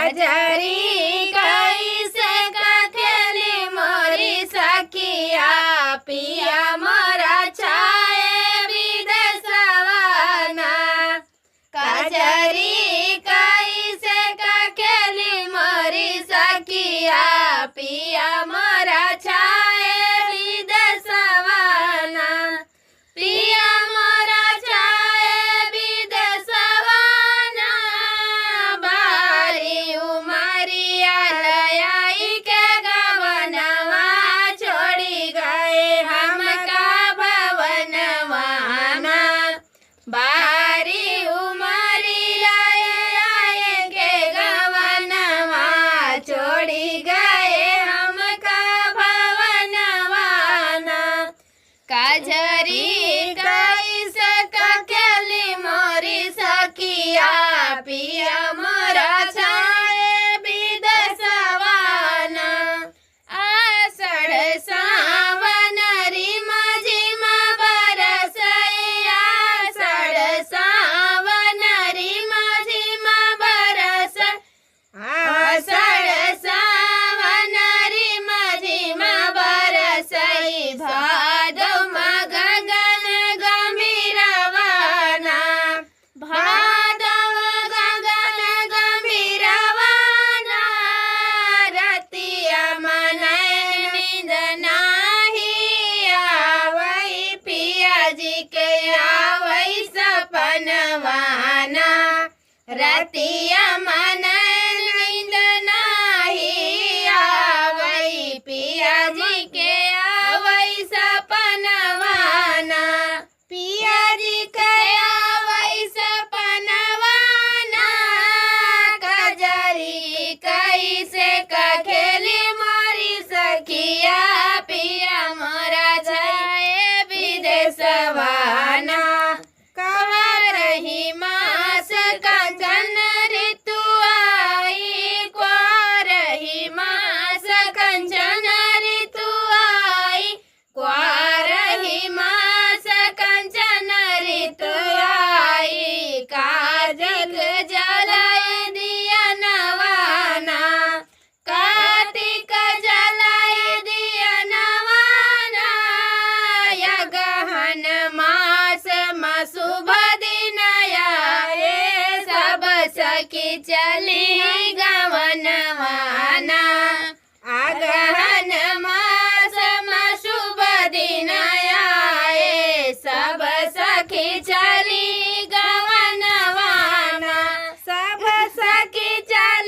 कजरी कैसे कखेली मोरी सखिया पिया मोरा छाए विदेशवाना। कजरी कैसे कखेली मोरी सखिया पिया मोरा छाए विदेशवाना। पिया मोरा छाए विदेशवाना। बारी उमरिया लयाई के गवनवा छोड़ी गए हमका भवनवाना। बारी उमरिया लयाई के गवनवा छोड़ी गए हमका भवनवाना। कजरी कैसे कखेली मोरी सखिया पिया मोरा छाए विदेशवाना। आषाढ़ सावन रिमा झिमा बरसैया। आषाढ़ सावन रिमा झिमा बरस। आषाढ़ सावन रिमा झिमा बरसई। भादो गगन गंभीरवाना। भादो गगन गंभीरवाना। रतिया मनय नींद नाही आवई पिया जी के आवई सपनवाना। रतिया